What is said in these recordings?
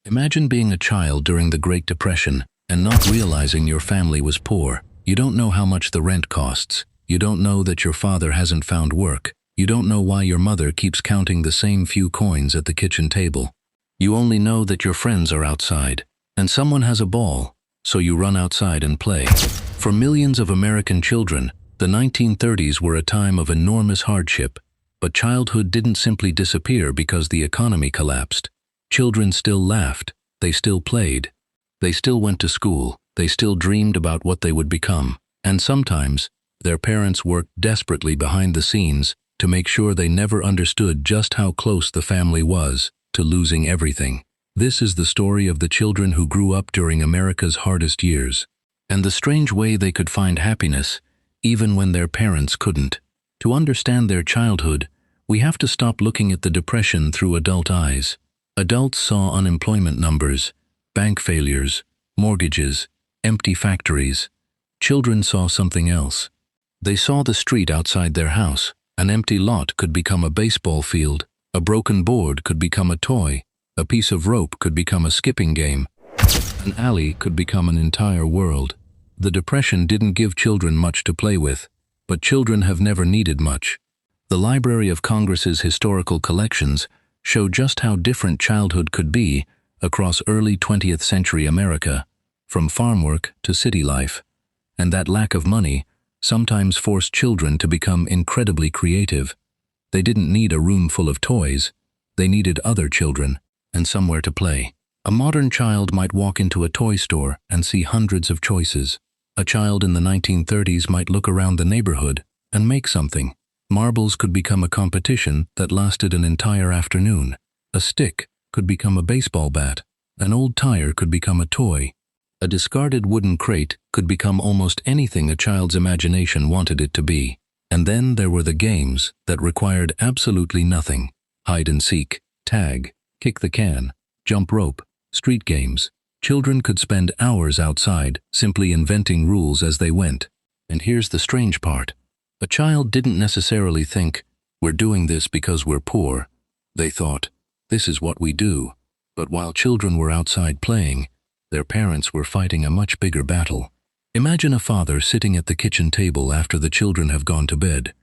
Imagine being a child during the Great Depression and not realizing your family was poor. You don't know how much the rent costs. You don't know that your father hasn't found work. You don't know why your mother keeps counting the same few coins at the kitchen table. You only know that your friends are outside, and someone has a ball, so you run outside and play. For millions of American children, the 1930s were a time of enormous hardship, but childhood didn't simply disappear because the economy collapsed. Children still laughed, they still played, they still went to school, they still dreamed about what they would become, and sometimes their parents worked desperately behind the scenes to make sure they never understood just how close the family was to losing everything. This is the story of the children who grew up during America's hardest years, and the strange way they could find happiness even when their parents couldn't. To understand their childhood, we have to stop looking at the Depression through adult eyes. Adults saw unemployment numbers, bank failures, mortgages, empty factories. Children saw something else. They saw the street outside their house. An empty lot could become a baseball field. A broken board could become a toy. A piece of rope could become a skipping game. An alley could become an entire world. The Depression didn't give children much to play with, but children have never needed much. The Library of Congress's historical collections show just how different childhood could be across early 20th century America, from farm work to city life. And that lack of money sometimes forced children to become incredibly creative. They didn't need a room full of toys. They needed other children and somewhere to play. A modern child might walk into a toy store and see hundreds of choices. A child in the 1930s might look around the neighborhood and make something. Marbles could become a competition that lasted an entire afternoon. A stick could become a baseball bat. An old tire could become a toy. A discarded wooden crate could become almost anything a child's imagination wanted it to be. And then there were the games that required absolutely nothing. Hide and seek, tag, kick the can, jump rope, street games. Children could spend hours outside simply inventing rules as they went. And here's the strange part. A child didn't necessarily think, we're doing this because we're poor. They thought, this is what we do. But while children were outside playing, their parents were fighting a much bigger battle. Imagine a father sitting at the kitchen table after the children have gone to bed.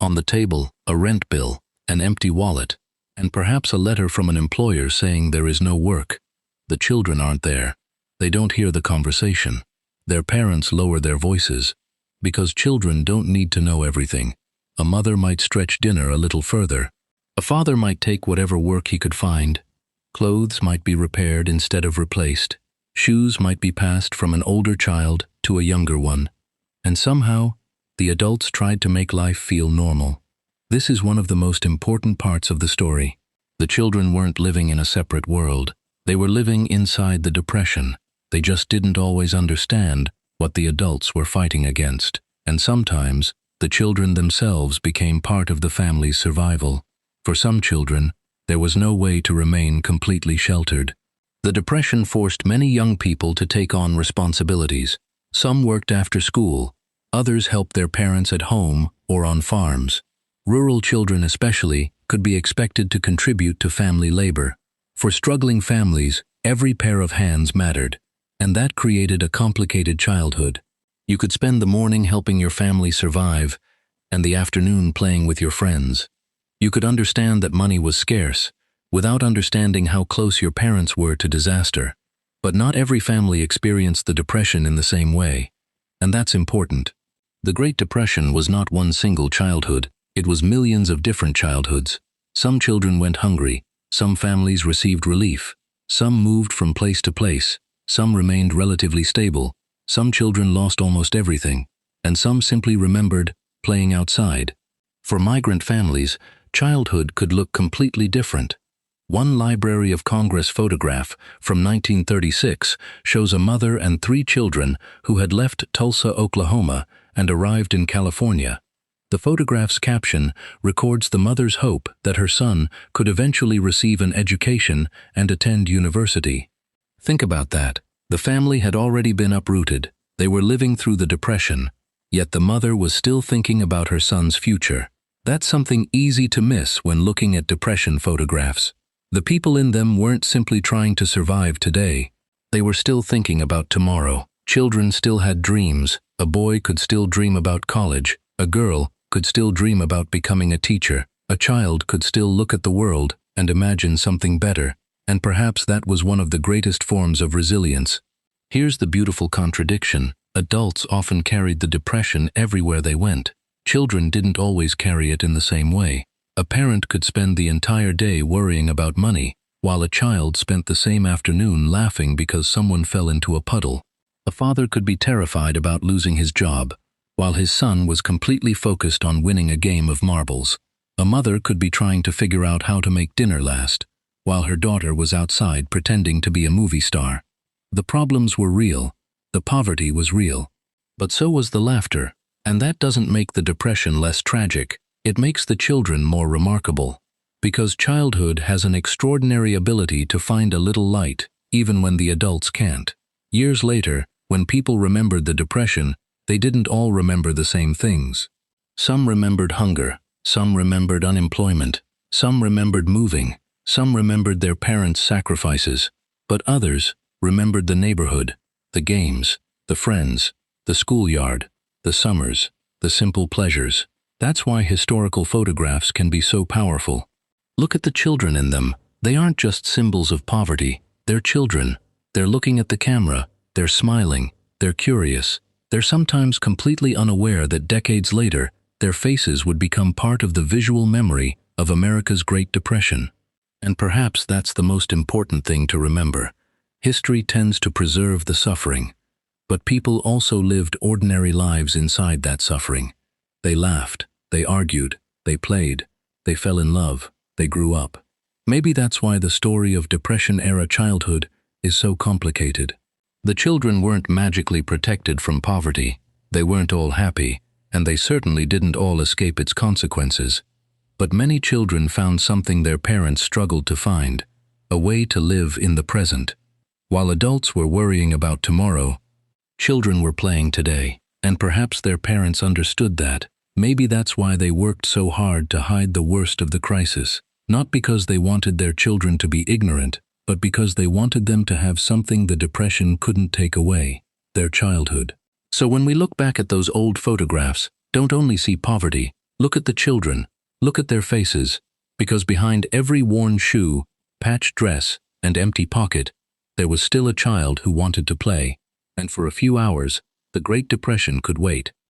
On the table, a rent bill, an empty wallet, and perhaps a letter from an employer saying there is no work. The children aren't there. They don't hear the conversation. Their parents lower their voices. Because children don't need to know everything. A mother might stretch dinner a little further. A father might take whatever work he could find. Clothes might be repaired instead of replaced. Shoes might be passed from an older child to a younger one. And somehow, the adults tried to make life feel normal. This is one of the most important parts of the story. The children weren't living in a separate world. They were living inside the Depression. They just didn't always understand what the adults were fighting against. And sometimes, the children themselves became part of the family's survival. For some children, there was no way to remain completely sheltered. The Depression forced many young people to take on responsibilities. Some worked after school. Others helped their parents at home or on farms. Rural children especially could be expected to contribute to family labor. For struggling families, every pair of hands mattered, and that created a complicated childhood. You could spend the morning helping your family survive, and the afternoon playing with your friends. You could understand that money was scarce, without understanding how close your parents were to disaster. But not every family experienced the Depression in the same way, and that's important. The Great Depression was not one single childhood. It was millions of different childhoods. Some children went hungry. Some families received relief. Some moved from place to place. Some remained relatively stable. Some children lost almost everything. And some simply remembered playing outside. For migrant families, childhood could look completely different. One Library of Congress photograph from 1936 shows a mother and 3 children who had left Tulsa, Oklahoma, and arrived in California. The photograph's caption records the mother's hope that her son could eventually receive an education and attend university. Think about that. The family had already been uprooted. They were living through the Depression, yet the mother was still thinking about her son's future. That's something easy to miss when looking at Depression photographs. The people in them weren't simply trying to survive today. They were still thinking about tomorrow. Children still had dreams. A boy could still dream about college. A girl could still dream about becoming a teacher. A child could still look at the world and imagine something better. And perhaps that was one of the greatest forms of resilience. Here's the beautiful contradiction. Adults often carried the depression everywhere they went. Children didn't always carry it in the same way. A parent could spend the entire day worrying about money, while a child spent the same afternoon laughing because someone fell into a puddle. A father could be terrified about losing his job, while his son was completely focused on winning a game of marbles. A mother could be trying to figure out how to make dinner last, while her daughter was outside pretending to be a movie star. The problems were real. The poverty was real. But so was the laughter. And that doesn't make the depression less tragic. It makes the children more remarkable. Because childhood has an extraordinary ability to find a little light, even when the adults can't. Years later, when people remembered the depression, they didn't all remember the same things. Some remembered hunger. Some remembered unemployment. Some remembered moving. Some remembered their parents' sacrifices. But others remembered the neighborhood, the games, the friends, the schoolyard, the summers, the simple pleasures. That's why historical photographs can be so powerful. Look at the children in them. They aren't just symbols of poverty. They're children. They're looking at the camera. They're smiling. They're curious. They're sometimes completely unaware that decades later, their faces would become part of the visual memory of America's Great Depression. And perhaps that's the most important thing to remember. History tends to preserve the suffering. But people also lived ordinary lives inside that suffering. They laughed, they argued, they played, they fell in love, they grew up. Maybe that's why the story of Depression-era childhood is so complicated. The children weren't magically protected from poverty. They weren't all happy, and they certainly didn't all escape its consequences. But many children found something their parents struggled to find, a way to live in the present. While adults were worrying about tomorrow, children were playing today, and perhaps their parents understood that. Maybe that's why they worked so hard to hide the worst of the crisis, not because they wanted their children to be ignorant, but because they wanted them to have something the depression couldn't take away, their childhood. So when we look back at those old photographs, don't only see poverty, look at the children, look at their faces, because behind every worn shoe, patched dress, and empty pocket, there was still a child who wanted to play. And for a few hours, the Great Depression could wait.